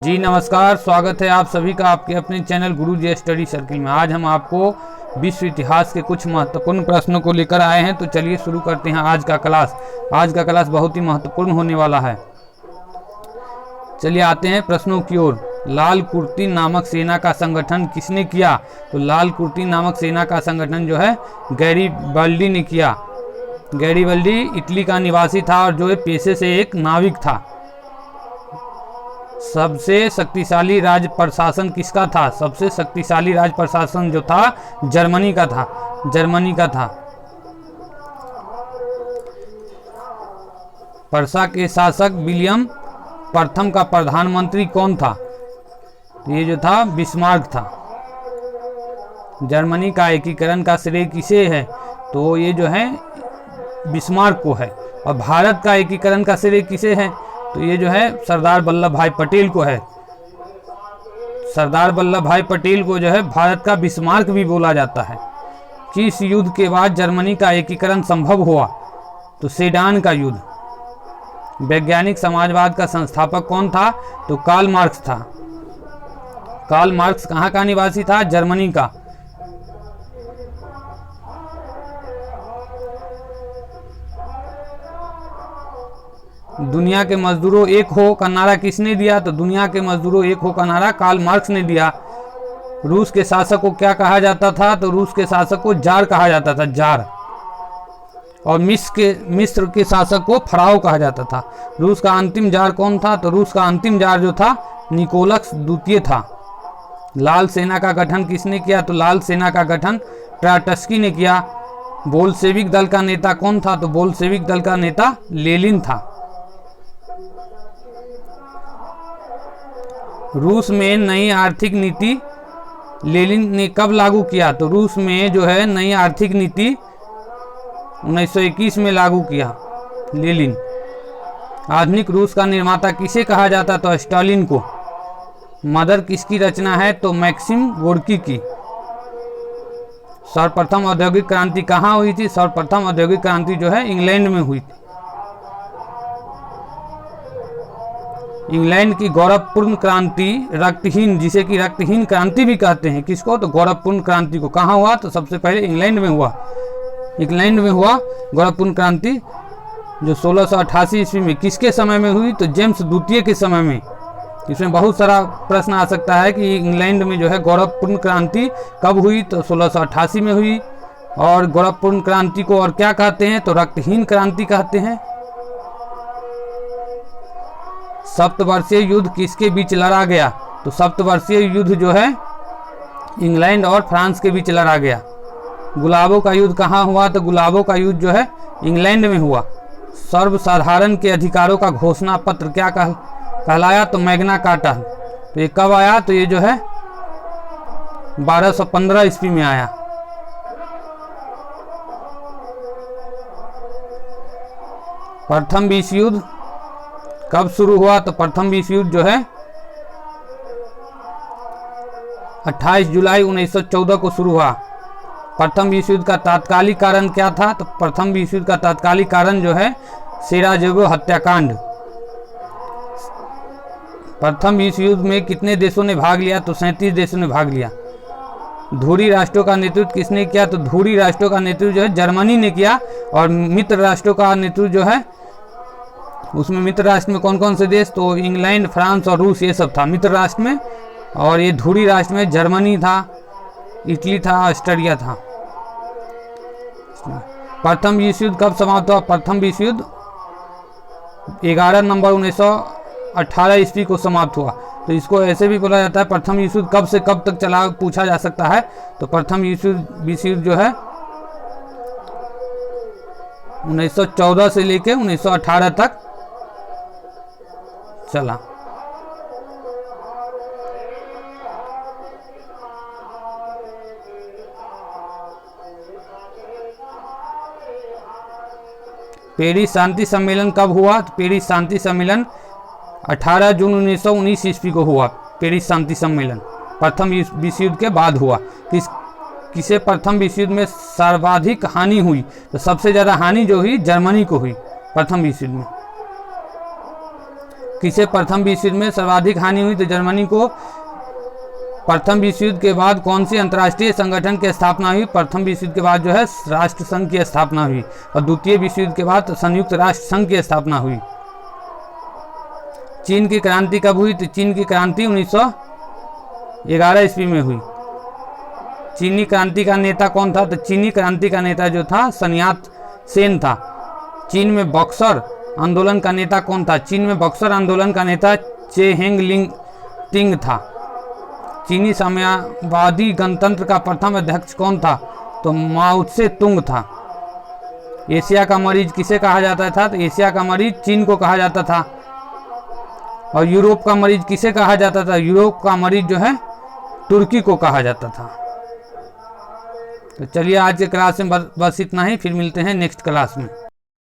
जी नमस्कार, स्वागत है आप सभी का आपके अपने चैनल गुरुजी स्टडी सर्किल में। आज हम आपको विश्व इतिहास के कुछ महत्वपूर्ण प्रश्नों को लेकर आए हैं। तो चलिए शुरू करते हैं आज का क्लास। आज का क्लास बहुत ही महत्वपूर्ण होने वाला है। चलिए आते हैं प्रश्नों की ओर। लाल कुर्ती नामक सेना का संगठन किसने किया? तो लाल कुर्ती नामक सेना का संगठन जो है गैरिबल्डी ने किया। गैरिबल्डी इटली का निवासी था और जो है पेशे से एक नाविक था। सबसे शक्तिशाली राज्य प्रशासन किसका था? सबसे शक्तिशाली राज्य प्रशासन जो था जर्मनी का था। पर्सा के शासक विलियम प्रथम का प्रधानमंत्री कौन था? ये जो था बिस्मार्क था। जर्मनी का एकीकरण का श्रेय किसे है? तो ये जो है बिस्मार्क को है। और भारत का एकीकरण का श्रेय किसे है? तो ये जो है सरदार वल्लभ भाई पटेल को है। सरदार वल्लभ भाई पटेल को जो है भारत का बिस्मार्क भी बोला जाता है। किस युद्ध के बाद जर्मनी का एकीकरण संभव हुआ? तो सेडान का युद्ध। वैज्ञानिक समाजवाद का संस्थापक कौन था? तो कार्ल मार्क्स था। कार्ल मार्क्स कहाँ का निवासी था? जर्मनी का। दुनिया के मजदूरों एक हो का नारा किसने दिया? तो दुनिया के मजदूरों एक हो का नारा कार्ल मार्क्स ने दिया। रूस के शासक को क्या कहा जाता था? तो रूस के शासक को जार कहा जाता था, जार। और मिस्र के शासक को फराओ कहा जाता था। रूस का अंतिम जार कौन था? तो रूस का अंतिम जार जो था निकोलस द्वितीय था। लाल सेना का गठन किसने किया? तो लाल सेना का गठन ट्राटस्की ने किया। बोल्शेविक दल का नेता कौन था? तो बोल्शेविक दल का नेता लेनिन था। रूस में नई आर्थिक नीति लेनिन ने कब लागू किया? तो रूस में जो है नई आर्थिक नीति 1921 में लागू किया लेनिन। आधुनिक रूस का निर्माता किसे कहा जाता? तो स्टालिन को। मदर किसकी रचना है? तो मैक्सिम गोर्की की। सर्वप्रथम औद्योगिक क्रांति कहाँ हुई थी? सर्वप्रथम औद्योगिक क्रांति जो है इंग्लैंड में हुई थी। इंग्लैंड की गौरवपूर्ण क्रांति रक्तहीन, जिसे कि रक्तहीन क्रांति भी कहते हैं, किसको? तो गौरवपूर्ण क्रांति को। कहाँ हुआ? तो सबसे पहले इंग्लैंड में हुआ। गौरवपूर्ण क्रांति जो 1688 ईस्वी में किसके समय में हुई? तो जेम्स द्वितीय के समय में। इसमें बहुत सारा प्रश्न आ सकता है कि इंग्लैंड में जो है गौरवपूर्ण क्रांति कब हुई? तो 1688 में हुई। और गौरवपूर्ण क्रांति को और क्या कहते हैं? तो रक्तहीन क्रांति कहते हैं। सप्तवर्षीय युद्ध किसके बीच लड़ा गया? तो सप्तवर्षीय युद्ध जो है इंग्लैंड और फ्रांस के बीच लड़ा गया। गुलाबों का युद्ध कहाँ हुआ? तो गुलाबों का युद्ध जो है इंग्लैंड में हुआ। सर्वसाधारण के अधिकारों का घोषणा पत्र क्या कहलाया? तो मैग्ना कार्टा। तो ये कब आया? तो ये जो है 1215 ईस्वी में आया। प्रथम विश्व युद्ध कब शुरू हुआ? तो प्रथम विश्व युद्ध जो है 28 जुलाई 1914 को शुरू हुआ। प्रथम विश्व युद्ध का तात्कालिक कारण क्या था? तो प्रथम विश्व युद्ध का तात्कालिक कारण जो है सेराजेवो हत्याकांड। प्रथम विश्व युद्ध में कितने देशों ने भाग लिया? तो 37 देशों ने भाग लिया। धुरी राष्ट्रों का नेतृत्व किसने किया? तो धुरी राष्ट्रों का नेतृत्व जो है जर्मनी ने किया। और मित्र राष्ट्रों का नेतृत्व जो है, उसमें मित्र राष्ट्र में कौन कौन से देश? तो इंग्लैंड, फ्रांस और रूस, ये सब था मित्र राष्ट्र में। और ये धुरी राष्ट्र में जर्मनी था, इटली था, ऑस्ट्रिया था। प्रथम विश्व युद्ध कब समाप्त हुआ? प्रथम विश्व युद्ध 11 नवंबर 1918 ईस्वी को समाप्त हुआ। तो इसको ऐसे भी बोला जाता है प्रथम विश्व युद्ध कब से कब तक चला, पूछा जा सकता है। तो प्रथम विश्व युद्ध जो है 1914 से लेकर 1918 तक चला। पेरिस शांति सम्मेलन कब हुआ? तो पेरिस शांति सम्मेलन 18 जून 1919 ईस्वी को हुआ। पेरिस शांति सम्मेलन प्रथम विश्व युद्ध के बाद हुआ। किसे प्रथम विश्व युद्ध में सर्वाधिक हानि हुई? तो सबसे ज़्यादा हानि जो हुई जर्मनी को हुई प्रथम विश्व युद्ध में। किसे प्रथम विश्व युद्ध में सर्वाधिक हानि हुई? तो जर्मनी को। प्रथम विश्व युद्ध के बाद कौन सी अंतर्राष्ट्रीय संगठन की स्थापना हुई? प्रथम विश्व युद्ध के बाद जो है राष्ट्र संघ की स्थापना हुई, और द्वितीय विश्व युद्ध के बाद संयुक्त राष्ट्र संघ की स्थापना हुई। चीन की क्रांति कब हुई? तो चीन की क्रांति 1911 ईस्वी में हुई। चीनी क्रांति का नेता कौन था? तो चीनी क्रांति का नेता जो था सन्यात सेन था। चीन में बक्सर आंदोलन का नेता कौन था? चीन में बक्सर आंदोलन का नेता चेहेंग लिंग तिंग था। चीनी साम्यवादी गणतंत्र का प्रथम अध्यक्ष कौन था? तो माओ त्से तुंग था। एशिया का मरीज किसे कहा जाता था? तो एशिया का मरीज चीन को कहा जाता था। और यूरोप का मरीज किसे कहा जाता था? यूरोप का मरीज जो है तुर्की को कहा जाता था। तो चलिए आज के क्लास में बस इतना ही, फिर मिलते हैं नेक्स्ट क्लास में।